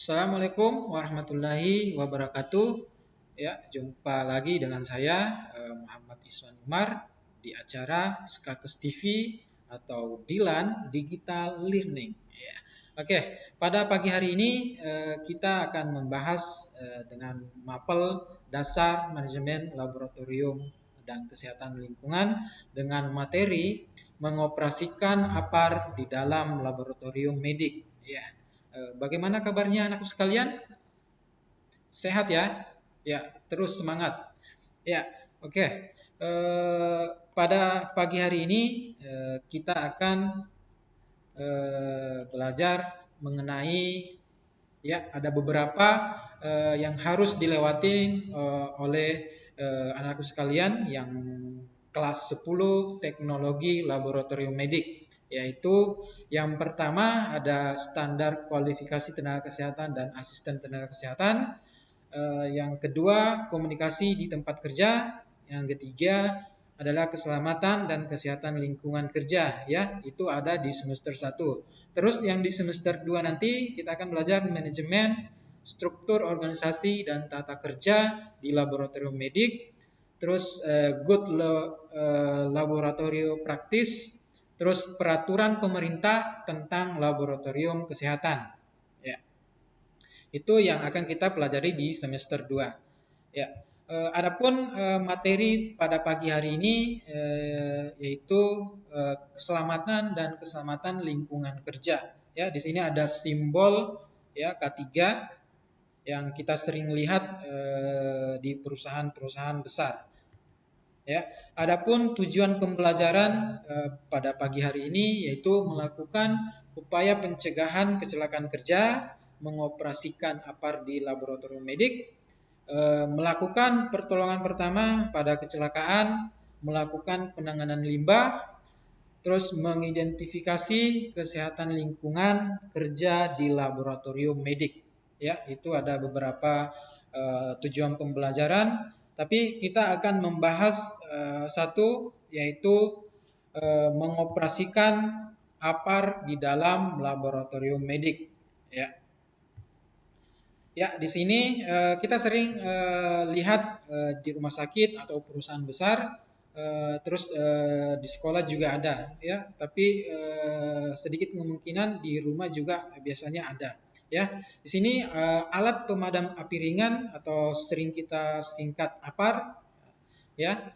Assalamualaikum warahmatullahi wabarakatuh. Ya, jumpa lagi dengan saya Muhammad Iswan Umar di acara Skakus TV atau Dilan Digital Learning. Ya. Oke, pada pagi hari ini kita akan membahas dengan mapel dasar manajemen laboratorium dan kesehatan lingkungan dengan materi mengoperasikan APAR di dalam laboratorium medik. Ya. Bagaimana kabarnya anakku sekalian? Sehat ya? Ya, terus semangat. Ya, oke. Pada pagi hari ini kita akan belajar mengenai ada beberapa yang harus dilewati oleh anakku sekalian yang kelas 10 teknologi laboratorium medik, yaitu yang pertama ada standar kualifikasi tenaga kesehatan dan asisten tenaga kesehatan, yang kedua komunikasi di tempat kerja, yang ketiga adalah keselamatan dan kesehatan lingkungan kerja, ya, itu ada di semester 1. Terus yang di semester 2 nanti kita akan belajar manajemen, struktur organisasi dan tata kerja di laboratorium medik. Terus good laboratorium praktis, terus peraturan pemerintah tentang laboratorium kesehatan. Ya. Itu yang akan kita pelajari di semester 2. Ya. Adapun materi pada pagi hari ini yaitu keselamatan dan keselamatan lingkungan kerja. Ya, di sini ada simbol ya K3 yang kita sering lihat di perusahaan-perusahaan besar. Ya, adapun tujuan pembelajaran pada pagi hari ini yaitu melakukan upaya pencegahan kecelakaan kerja, mengoperasikan APAR di laboratorium medik, melakukan pertolongan pertama pada kecelakaan, melakukan penanganan limbah, terus mengidentifikasi kesehatan lingkungan kerja di laboratorium medik. Ya, itu ada beberapa tujuan pembelajaran. Tapi kita akan membahas satu, yaitu mengoperasikan APAR di dalam laboratorium medik. Ya, ya di sini kita sering lihat di rumah sakit atau perusahaan besar, terus di sekolah juga ada, ya. Tapi sedikit kemungkinan di rumah juga biasanya ada. Ya, di sini alat pemadam api ringan atau sering kita singkat APAR. Ya,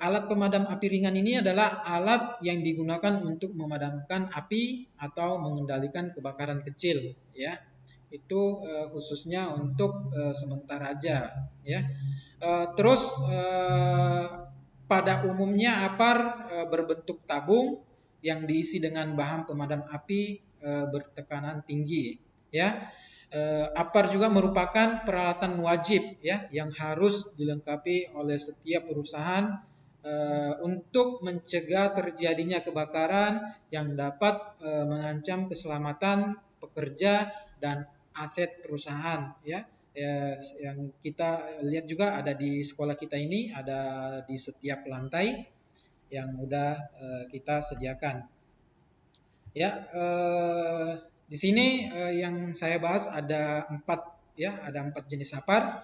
alat pemadam api ringan ini adalah alat yang digunakan untuk memadamkan api atau mengendalikan kebakaran kecil. Ya, itu khususnya untuk sementara aja. Ya, terus pada umumnya APAR berbentuk tabung yang diisi dengan bahan pemadam api bertekanan tinggi. Ya, APAR juga merupakan peralatan wajib ya yang harus dilengkapi oleh setiap perusahaan untuk mencegah terjadinya kebakaran yang dapat mengancam keselamatan pekerja dan aset perusahaan. Ya, yang kita lihat juga ada di sekolah kita ini, ada di setiap lantai yang udah kita sediakan. Ya, di sini yang saya bahas ada 4 jenis APAR.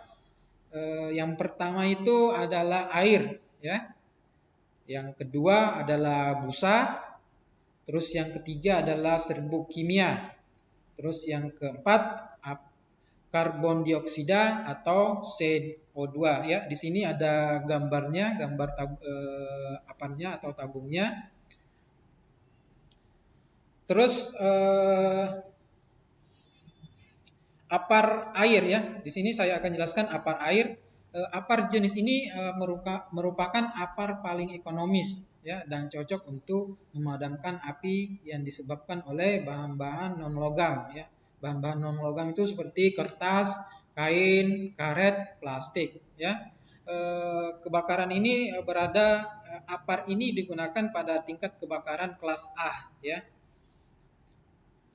Yang pertama itu adalah air, ya. Yang kedua adalah busa. Terus yang ketiga adalah serbuk kimia. Terus yang keempat karbon dioksida atau CO2. Ya, di sini ada gambarnya, gambar APAR-nya atau tabungnya. Terus APAR air, ya. Di sini saya akan jelaskan APAR air. APAR jenis ini merupakan APAR paling ekonomis, ya, dan cocok untuk memadamkan api yang disebabkan oleh bahan-bahan non logam, ya. Bahan-bahan non logam itu seperti kertas, kain, karet, plastik, ya. Kebakaran ini APAR ini digunakan pada tingkat kebakaran kelas A, ya.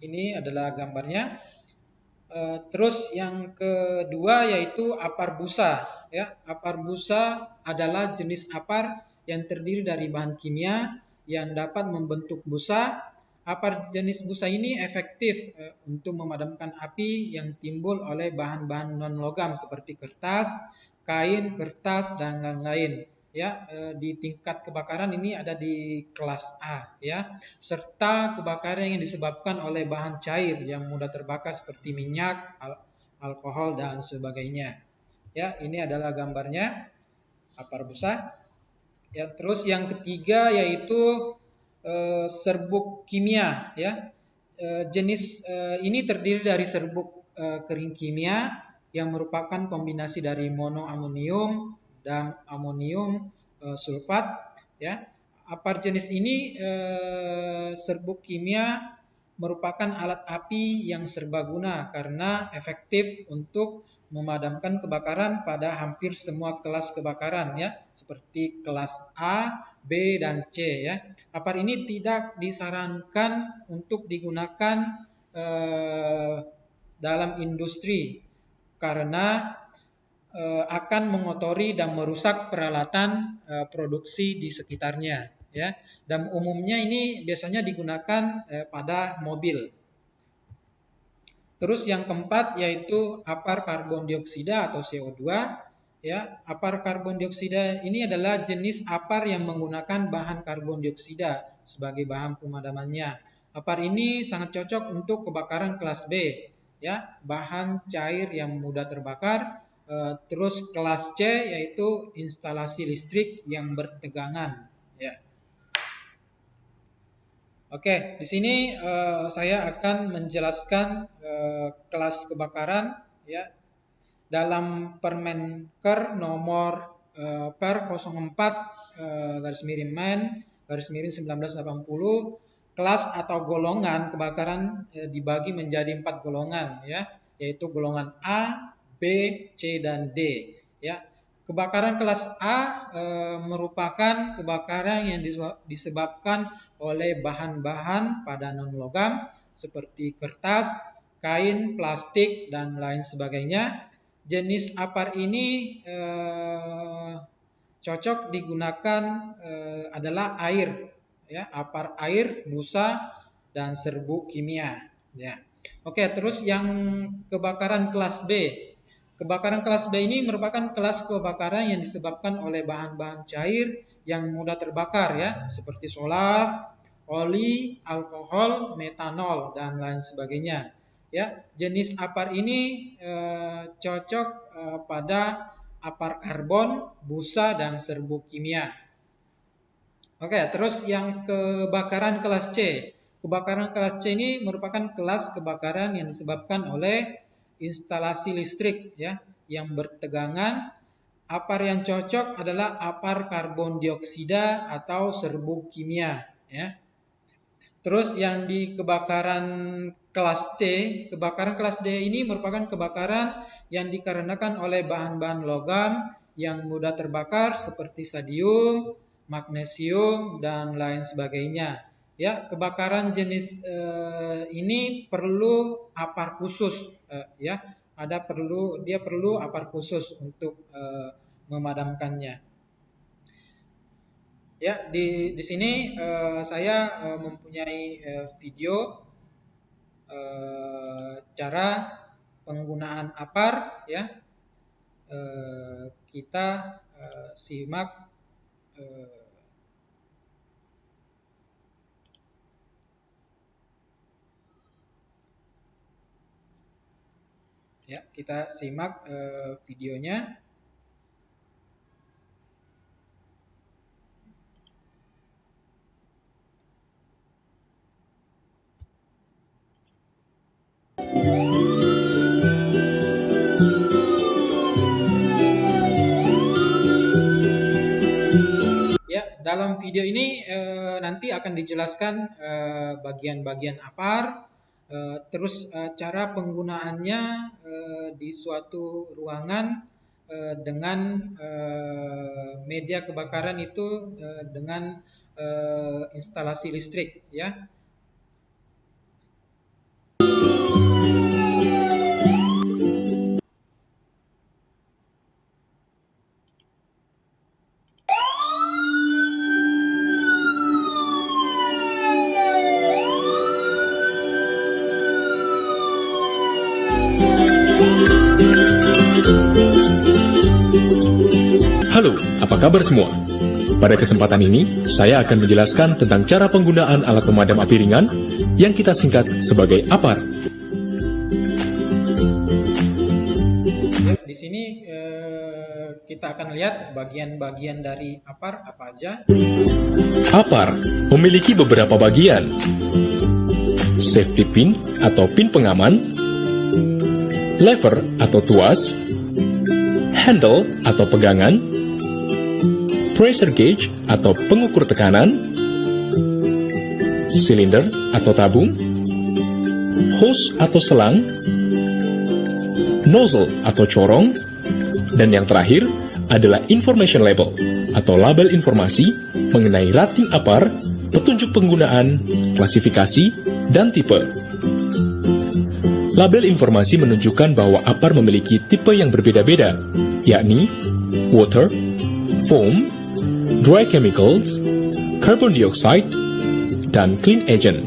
Ini adalah gambarnya. Terus yang kedua yaitu APAR busa. Ya, APAR busa adalah jenis APAR yang terdiri dari bahan kimia yang dapat membentuk busa Apar jenis busa ini efektif untuk memadamkan api yang timbul oleh bahan-bahan non-logam seperti kertas, kain, kertas, dan lain-lain. Ya, di tingkat kebakaran ini ada di kelas A, ya, serta kebakaran yang disebabkan oleh bahan cair yang mudah terbakar seperti minyak, alkohol, dan sebagainya. Ya, ini adalah gambarnya apar busa. Ya, terus yang ketiga yaitu serbuk kimia, ya. Jenis ini terdiri dari serbuk kering kimia yang merupakan kombinasi dari monoamonium dan amonium sulfat, ya. Apar jenis ini serbuk kimia merupakan alat api yang serbaguna karena efektif untuk memadamkan kebakaran pada hampir semua kelas kebakaran, ya, seperti kelas A, B, dan C, ya. Apar ini tidak disarankan untuk digunakan dalam industri karena akan mengotori dan merusak peralatan produksi di sekitarnya, ya. Dan umumnya ini biasanya digunakan pada mobil. Terus yang keempat yaitu apar karbon dioksida atau CO2, ya. Apar karbon dioksida ini adalah jenis apar yang menggunakan bahan karbon dioksida sebagai bahan pemadamannya. Apar ini sangat cocok untuk kebakaran kelas B, ya, bahan cair yang mudah terbakar. Terus kelas C yaitu instalasi listrik yang bertegangan, ya. Oke, di sini saya akan menjelaskan kelas kebakaran, ya, dalam Permenker nomor per 04 garis miring Men garis miring 1980. Kelas atau golongan kebakaran dibagi menjadi 4 golongan, ya, yaitu golongan A, B, C, dan D, ya. Kebakaran kelas A merupakan kebakaran yang disebabkan oleh bahan-bahan pada non-logam seperti kertas, kain, plastik, dan lain sebagainya. Jenis apar ini cocok digunakan adalah air, ya, apar air, busa, dan serbuk kimia, ya. Oke, terus yang kebakaran kelas B. Kebakaran kelas B ini merupakan kelas kebakaran yang disebabkan oleh bahan-bahan cair yang mudah terbakar, ya, seperti solar, oli, alkohol, metanol, dan lain sebagainya. Ya, jenis apar ini cocok pada apar karbon, busa, dan serbuk kimia. Oke, terus yang kebakaran kelas C. Kebakaran kelas C ini merupakan kelas kebakaran yang disebabkan oleh instalasi listrik, ya, yang bertegangan. Apar yang cocok adalah apar karbon dioksida atau serbuk kimia, ya. Terus yang di kebakaran kelas D ini merupakan kebakaran yang dikarenakan oleh bahan-bahan logam yang mudah terbakar seperti sodium, magnesium, dan lain sebagainya. Ya, kebakaran jenis ini perlu apar khusus, ya. Dia perlu apar khusus untuk memadamkannya. Ya, di sini saya mempunyai video cara penggunaan apar, ya. Kita simak ya, kita simak videonya. Ya, dalam video ini nanti akan dijelaskan bagian-bagian apar, terus cara penggunaannya di suatu ruangan dengan media kebakaran itu dengan instalasi listrik, ya. Halo, apa kabar semua? Pada kesempatan ini, saya akan menjelaskan tentang cara penggunaan alat pemadam api ringan yang kita singkat sebagai APAR. Ya, di sini kita akan lihat bagian-bagian dari APAR apa aja. APAR memiliki beberapa bagian. Safety pin atau pin pengaman, lever atau tuas, handle atau pegangan, pressure gauge atau pengukur tekanan, silinder atau tabung, hose atau selang, nozzle atau corong, dan yang terakhir adalah information label atau label informasi mengenai rating APAR, petunjuk penggunaan, klasifikasi, dan tipe. Label informasi menunjukkan bahwa APAR memiliki tipe yang berbeda-beda, yakni water, foam, dry chemicals, carbon dioxide, dan clean agent.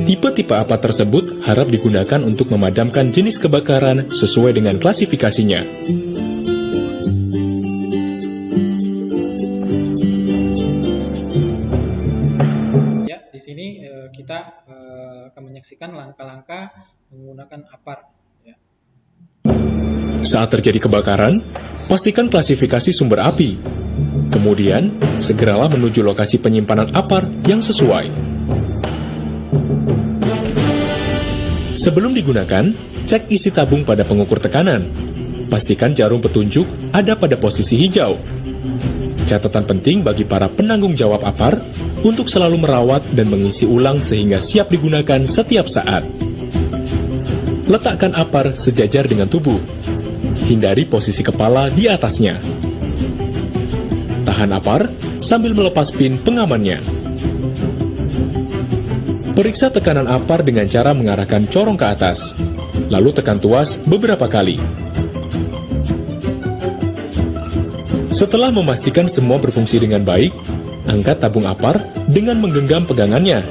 Tipe-tipe APAR tersebut harap digunakan untuk memadamkan jenis kebakaran sesuai dengan klasifikasinya. Ya, di sini kita akan menyaksikan langkah-langkah menggunakan APAR. Ya. Saat terjadi kebakaran, pastikan klasifikasi sumber api. Kemudian, segeralah menuju lokasi penyimpanan APAR yang sesuai. Sebelum digunakan, cek isi tabung pada pengukur tekanan. Pastikan jarum petunjuk ada pada posisi hijau. Catatan penting bagi para penanggung jawab APAR untuk selalu merawat dan mengisi ulang sehingga siap digunakan setiap saat. Letakkan APAR sejajar dengan tubuh. Hindari posisi kepala di atasnya. Tahan APAR sambil melepas pin pengamannya. Periksa tekanan APAR dengan cara mengarahkan corong ke atas, lalu tekan tuas beberapa kali. Setelah memastikan semua berfungsi dengan baik, angkat tabung APAR dengan menggenggam pegangannya.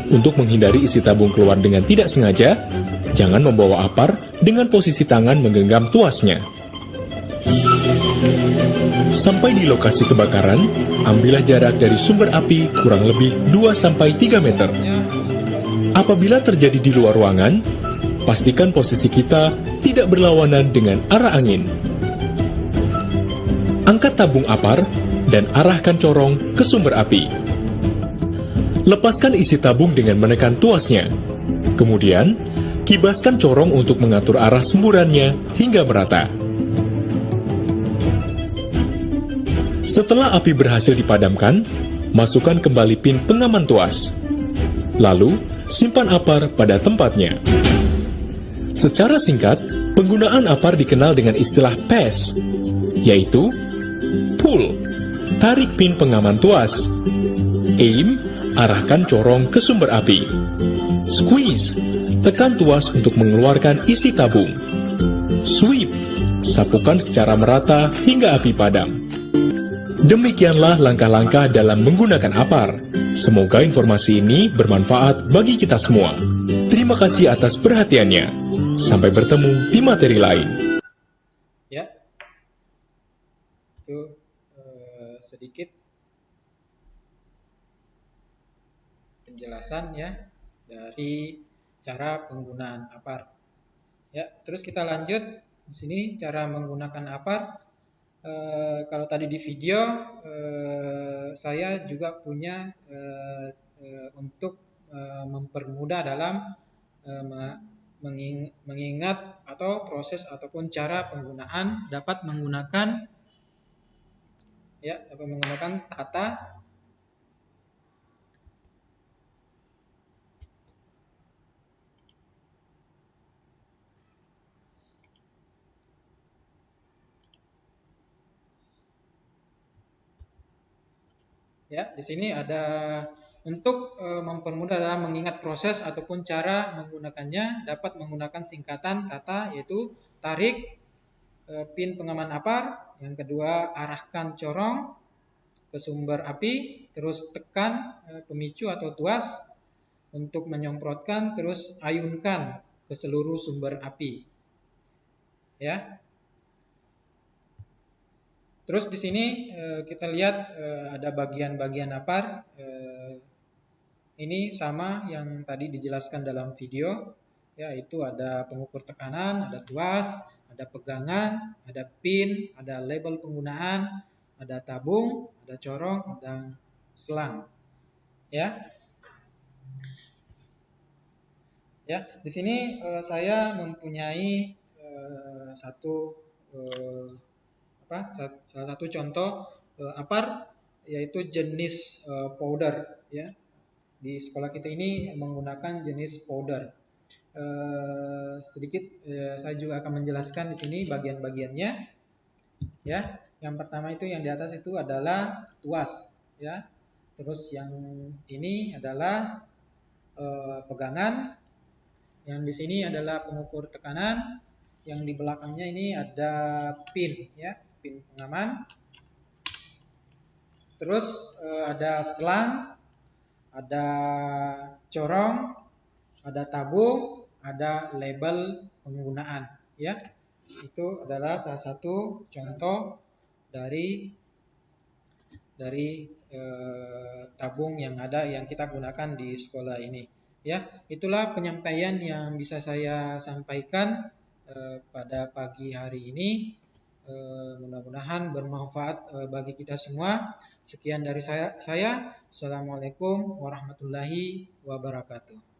Untuk menghindari isi tabung keluar dengan tidak sengaja, jangan membawa APAR dengan posisi tangan menggenggam tuasnya. Sampai di lokasi kebakaran, ambillah jarak dari sumber api kurang lebih 2-3 meter. Apabila terjadi di luar ruangan, pastikan posisi kita tidak berlawanan dengan arah angin. Angkat tabung APAR dan arahkan corong ke sumber api. Lepaskan isi tabung dengan menekan tuasnya. Kemudian, kibaskan corong untuk mengatur arah semburannya hingga merata. Setelah api berhasil dipadamkan, masukkan kembali pin pengaman tuas. Lalu, simpan APAR pada tempatnya. Secara singkat, penggunaan APAR dikenal dengan istilah PAS, yaitu pull, tarik pin pengaman tuas, aim, arahkan corong ke sumber api, squeeze, tekan tuas untuk mengeluarkan isi tabung, sweep, sapukan secara merata hingga api padam. Demikianlah langkah-langkah dalam menggunakan APAR. Semoga informasi ini bermanfaat bagi kita semua. Terima kasih atas perhatiannya. Sampai bertemu di materi lain. Ya, itu sedikit penjelasan ya dari cara penggunaan APAR. Ya, terus kita lanjut di sini cara menggunakan APAR. Kalau tadi di video saya juga punya untuk mempermudah dalam mengingat atau proses ataupun cara penggunaan dapat menggunakan tata ya. Di sini ada untuk mempermudah dalam mengingat proses ataupun cara menggunakannya dapat menggunakan singkatan TATA, yaitu tarik pin pengaman APAR, yang kedua arahkan corong ke sumber api, terus tekan pemicu atau tuas untuk menyemprotkan, terus ayunkan ke seluruh sumber api. ya. Terus di sini kita lihat ada bagian-bagian apar. Ini sama yang tadi dijelaskan dalam video, yaitu ada pengukur tekanan, ada tuas, ada pegangan, ada pin, ada label penggunaan, ada tabung, ada corong, ada selang. Ya, di sini saya mempunyai salah satu contoh apar, yaitu jenis powder, ya. Di sekolah kita ini menggunakan jenis powder. Sedikit saya juga akan menjelaskan di sini bagian-bagiannya, ya. Yang pertama itu yang di atas itu adalah tuas, ya. Terus yang ini adalah pegangan. Yang di sini adalah pengukur tekanan. Yang di belakangnya ini ada pin, ya, pin pengaman. Terus ada selang, ada corong, ada tabung, ada label penggunaan, ya. Itu adalah salah satu contoh dari tabung yang kita gunakan di sekolah ini, ya. Itulah penyampaian yang bisa saya sampaikan pada pagi hari ini. Mudah-mudahan bermanfaat bagi kita semua. Sekian dari saya. Assalamualaikum warahmatullahi wabarakatuh.